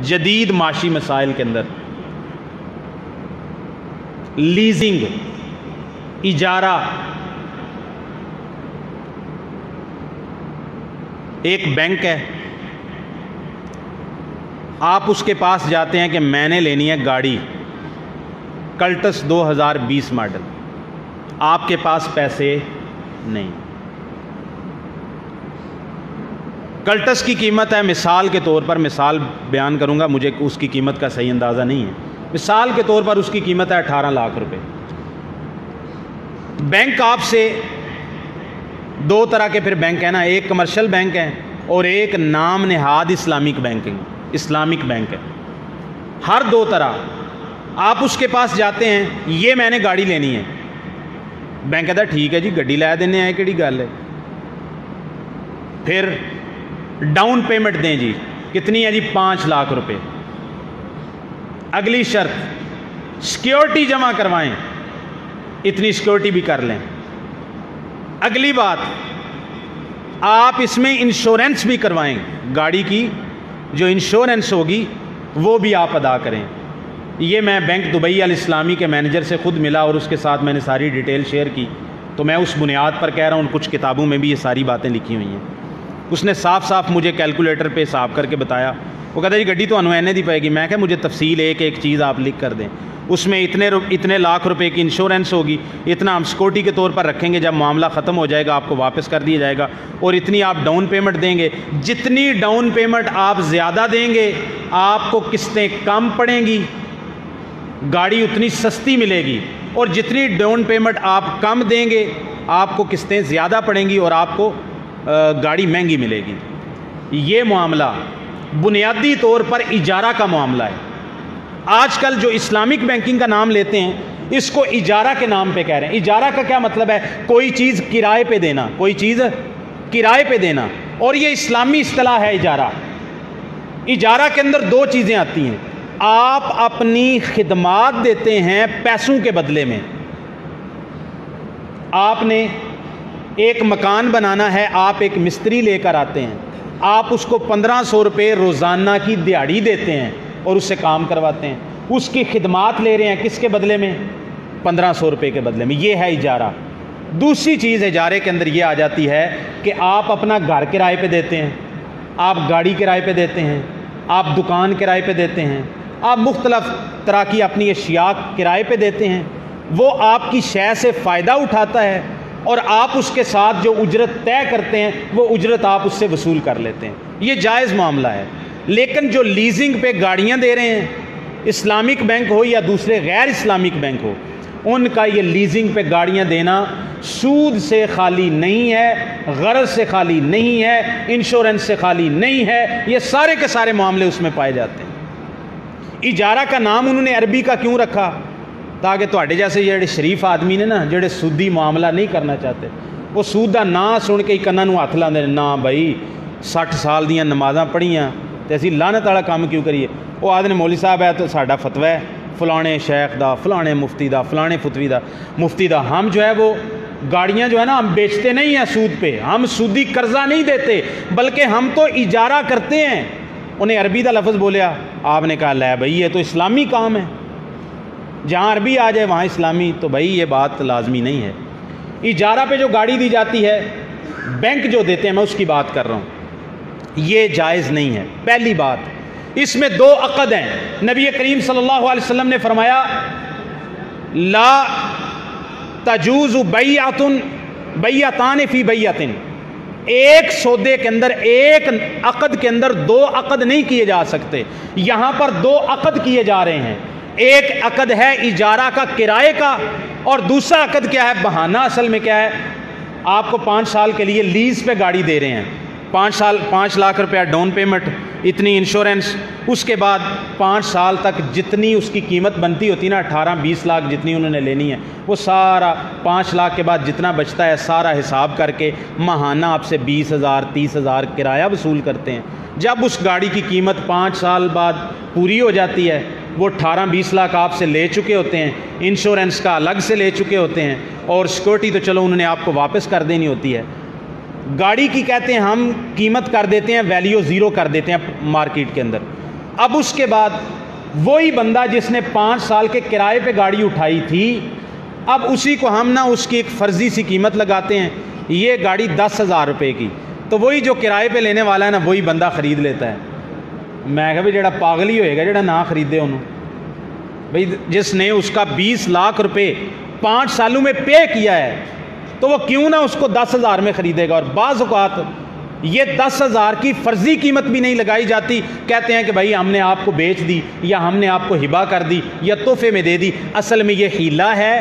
جدید معاشی مسائل کے اندر لیزنگ، اجارہ، ایک بینک ہے، آپ اس کے پاس جاتے ہیں کہ میں نے لینی ہے گاڑی کلٹس 2020 ماڈل، آپ کے پاس پیسے نہیں۔ کلٹس کی قیمت ہے، مثال کے طور پر مثال بیان کروں گا، مجھے اس کی قیمت کا صحیح اندازہ نہیں ہے، مثال کے طور پر اس کی قیمت ہے 18 لاکھ روپے۔ بینک آپ سے دو طرح کے پھر بینک ہیں نا، ایک کمرشل بینک ہے اور ایک نام نہاد اسلامک بینک ہے، ہر دو طرح۔ آپ اس کے پاس جاتے ہیں، یہ میں نے گاڑی لینی ہے، بینک کہتا ہے ٹھیک ہے جی گڈی لے دینے ہیں، کیڑی گل ہے، پھر ڈاؤن پیمنٹ دیں جی، کتنی ہے جی 5 لاکھ روپے، اگلی شرط سیکیورٹی جمع کروائیں، اتنی سیکیورٹی بھی کر لیں، اگلی بات آپ اس میں انشورنس بھی کروائیں، گاڑی کی جو انشورنس ہوگی وہ بھی آپ ادا کریں۔ یہ میں بینک دبئی الاسلامی کے مینیجر سے خود ملا اور اس کے ساتھ میں نے ساری ڈیٹیل شیئر کی، تو میں اس بنیاد پر کہہ رہا ہوں، کچھ کتابوں میں بھی یہ ساری باتیں لکھی ہوئی ہیں۔ اس نے صاف صاف مجھے کیلکولیٹر پہ حساب کر کے بتایا، وہ کہتا ہے جی گڈی تو اینے دی پائے گی، میں کہا مجھے تفصیل ایک ایک چیز آپ لکھ کر دیں، اس میں اتنے لاکھ روپے کی انشورنس ہوگی، اتنا ہم سیکورٹی کے طور پر رکھیں گے، جب معاملہ ختم ہو جائے گا آپ کو واپس کر دیا جائے گا، اور اتنی آپ ڈاؤن پیمنٹ دیں گے، جتنی ڈاؤن پیمنٹ آپ زیادہ دیں گے آپ کو قسطیں کم پڑیں گی، گاڑی اتنی سستی ملے گی، اور جتنی ڈاؤن پیمنٹ آپ کم دیں گے آپ کو قسطیں زیادہ پڑیں گی اور آپ کو گاڑی مہنگی ملے گی۔ یہ معاملہ بنیادی طور پر اجارہ کا معاملہ ہے۔ آج کل جو اسلامک بینکنگ کا نام لیتے ہیں اس کو اجارہ کے نام پہ کہہ رہے ہیں۔ اجارہ کا کیا مطلب ہے؟ کوئی چیز کرائے پہ دینا، کوئی چیز کرائے پہ دینا، اور یہ اسلامی اصطلاح ہے اجارہ۔ اجارہ کے اندر دو چیزیں آتی ہیں، آپ اپنی خدمات دیتے ہیں پیسوں کے بدلے میں۔ آپ نے ایک مکان بنانا ہے، آپ ایک مستری لے کر آتے ہیں، آپ اس کو 1500 روپے روزانہ کی دیہڑی دیتے ہیں اور اس سے کام کرواتے ہیں، اس کی خدمات لے رہے ہیں کس کے بدلے میں؟ 1500 روپے کے بدلے میں۔ یہ ہے اجارہ۔ دوسری چیز اجارے کے اندر یہ آ جاتی ہے کہ آپ اپنا گھر کرائے پہ دیتے ہیں، آپ گاڑی کرائے پہ دیتے ہیں، آپ دکان کرائے پہ دیتے ہیں، آپ مختلف طرح کی اپنی اشیاء کرائے پہ دیتے ہیں، وہ آپ کی شے سے فائدہ اٹھاتا ہے اور آپ اس کے ساتھ جو اجرت طے کرتے ہیں وہ اجرت آپ اس سے وصول کر لیتے ہیں۔ یہ جائز معاملہ ہے۔ لیکن جو لیزنگ پہ گاڑیاں دے رہے ہیں، اسلامک بینک ہو یا دوسرے غیر اسلامک بینک ہو، ان کا یہ لیزنگ پہ گاڑیاں دینا سود سے خالی نہیں ہے، غرض سے خالی نہیں ہے، انشورنس سے خالی نہیں ہے، یہ سارے کے سارے معاملے اس میں پائے جاتے ہیں۔ اجارہ کا نام انہوں نے عربی کا کیوں رکھا؟ تاکہ تواڈے جیسے جڑے شریف آدمی نے نا، جڑے سودی معاملہ نہیں کرنا چاہتے، وہ سود دا نا سن کے ہی کناں نوں ہاتھ لاندے نے، نا بھائی 60 سال دیاں نمازاں پڑھیاں تے اسی لعنت والا کام کیوں کریے؟ وہ آدھے مولوی صاحب ہے تو ساڈا فتوی ہے فلانے شیخ دا، فلانے مفتی دا، فلانے فتوی دا، مفتی دا۔ ہم جو ہے وہ گاڑیاں جو ہے نا ہم بیچتے نہیں ہیں سود پہ، ہم سودی قرضہ نہیں دیتے، بلکہ ہم تو اجارہ کرتے ہیں۔ انہیں عربی دا لفظ بولیا، آپ نے کہا لے بھائی یہ تو اسلامی کام ہے، جہاں عربی آ جائے وہاں اسلامی، تو بھائی یہ بات لازمی نہیں ہے۔ اجارہ پہ جو گاڑی دی جاتی ہے، بینک جو دیتے ہیں، میں اس کی بات کر رہا ہوں، یہ جائز نہیں ہے۔ پہلی بات، اس میں دو عقد ہیں۔ نبی کریم صلی اللہ علیہ وسلم نے فرمایا لا تجوز بیعتان فی بیعت، ایک سودے کے اندر، ایک عقد کے اندر دو عقد نہیں کیے جا سکتے۔ یہاں پر دو عقد کیے جا رہے ہیں، ایک عقد ہے اجارہ کا، کرائے کا، اور دوسرا عقد کیا ہے؟ بہانہ اصل میں کیا ہے؟ آپ کو 5 سال کے لیے لیز پہ گاڑی دے رہے ہیں، 5 لاکھ روپیہ ڈاؤن پیمنٹ، اتنی انشورنس، اس کے بعد 5 سال تک جتنی اس کی قیمت بنتی ہوتی نا، 18-20 لاکھ جتنی انہوں نے لینی ہے، وہ سارا 5 لاکھ کے بعد جتنا بچتا ہے سارا حساب کر کے ماہانہ آپ سے 20,000 30,000 کرایہ وصول کرتے ہیں۔ جب اس گاڑی کی قیمت 5 سال بعد پوری ہو جاتی ہے، وہ 18-20 لاکھ آپ سے لے چکے ہوتے ہیں، انشورنس کا الگ سے لے چکے ہوتے ہیں، اور سیکورٹی تو چلو انہوں نے آپ کو واپس کر دینی ہوتی ہے۔ گاڑی کی کہتے ہیں ہم قیمت کر دیتے ہیں، ویلیو زیرو کر دیتے ہیں مارکیٹ کے اندر۔ اب اس کے بعد وہی بندہ جس نے 5 سال کے کرائے پہ گاڑی اٹھائی تھی، اب اسی کو ہم نہ اس کی ایک فرضی سی قیمت لگاتے ہیں، یہ گاڑی 10,000 روپے کی، تو وہی جو کرائے پہ لینے والا ہے نا وہی بندہ خرید لیتا ہے۔ میں کہا بھائی جڑا پاگل ہی ہوئے گا جڑا نہ خریدے انہوں، بھائی جس نے اس کا 20 لاکھ روپے 5 سالوں میں پے کیا ہے تو وہ کیوں نہ اس کو 10,000 میں خریدے گا۔ اور بعض اوقات یہ 10,000 کی فرضی قیمت بھی نہیں لگائی جاتی، کہتے ہیں کہ بھائی ہم نے آپ کو بیچ دی یا ہم نے آپ کو ہبہ کر دی یا تحفے میں دے دی، اصل میں یہ حیلہ ہے۔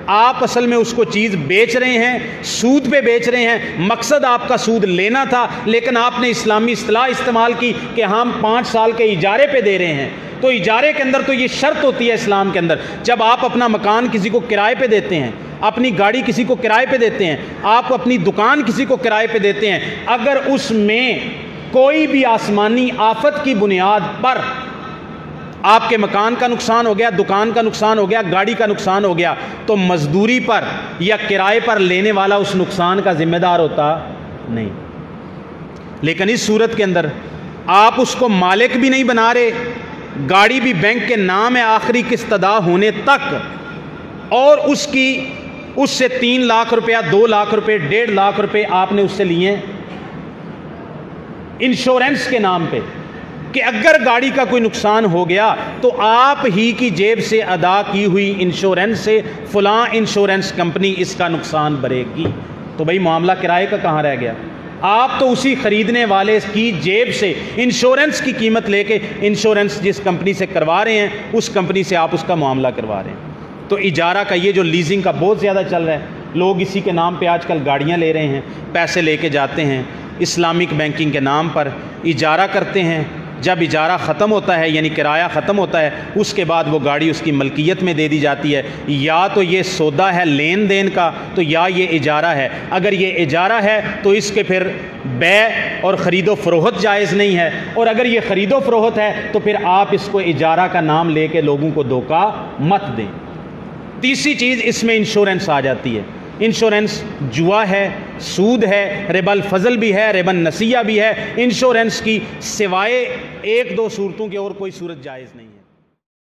آپ اصل میں اس کو چیز بیچ رہے ہیں، سود پہ بیچ رہے ہیں، مقصد آپ کا سود لینا تھا، لیکن آپ نے اسلامی اصطلاح استعمال کی کہ ہم 5 سال کے اجارے پہ دے رہے ہیں۔ تو اجارے کے اندر تو یہ شرط ہوتی ہے اسلام کے اندر، جب آپ اپنا مکان کسی کو کرائے پہ دیتے ہیں، اپنی گاڑی کسی کو کرائے پہ دیتے ہیں، آپ اپنی دکان کسی کو کرائے پہ دیتے ہیں، اگر اس میں کوئی بھی آسمانی آفت کی بنیاد پر آپ کے مکان کا نقصان ہو گیا، دکان کا نقصان ہو گیا، گاڑی کا نقصان ہو گیا، تو مزدوری پر یا کرائے پر لینے والا اس نقصان کا ذمہ دار ہوتا نہیں۔ لیکن اس صورت کے اندر آپ اس کو مالک بھی نہیں بنا رہے، گاڑی بھی بینک کے نام ہے آخری قسط ادا ہونے تک، اور اس سے 3 لاکھ روپیہ، 2 لاکھ روپے، 1.5 لاکھ روپے آپ نے اس سے لیے انشورنس کے نام پہ کہ اگر گاڑی کا کوئی نقصان ہو گیا تو آپ ہی کی جیب سے ادا کی ہوئی انشورنس سے فلاں انشورنس کمپنی اس کا نقصان بھرے گی۔ تو بھائی معاملہ کرائے کا کہاں رہ گیا؟ آپ تو اسی خریدنے والے کی جیب سے انشورنس کی قیمت لے کے انشورنس جس کمپنی سے کروا رہے ہیں اس کمپنی سے آپ اس کا معاملہ کروا رہے ہیں۔ تو اجارہ کا یہ جو لیزنگ کا بہت زیادہ چل رہا ہے، لوگ اسی کے نام پہ آج کل گاڑیاں لے رہے ہیں، پیسے لے کے جاتے ہیں، اسلامک بینکنگ کے نام پر اجارہ کرتے ہیں۔ جب اجارہ ختم ہوتا ہے یعنی کرایہ ختم ہوتا ہے، اس کے بعد وہ گاڑی اس کی ملکیت میں دے دی جاتی ہے۔ یا تو یہ سودا ہے لین دین کا، تو یا یہ اجارہ ہے۔ اگر یہ اجارہ ہے تو اس کے پھر بیع اور خرید و فروخت جائز نہیں ہے، اور اگر یہ خرید و فروخت ہے تو پھر آپ اس کو اجارہ کا نام لے کے لوگوں کو دھوکہ مت دیں۔ تیسری چیز اس میں انشورنس آ جاتی ہے۔ انشورنس جوا ہے، سود ہے، ربا الفضل بھی ہے، ربا النسیہ بھی ہے۔ انشورنس کی سوائے 1-2 صورتوں کی اور کوئی صورت جائز نہیں ہے۔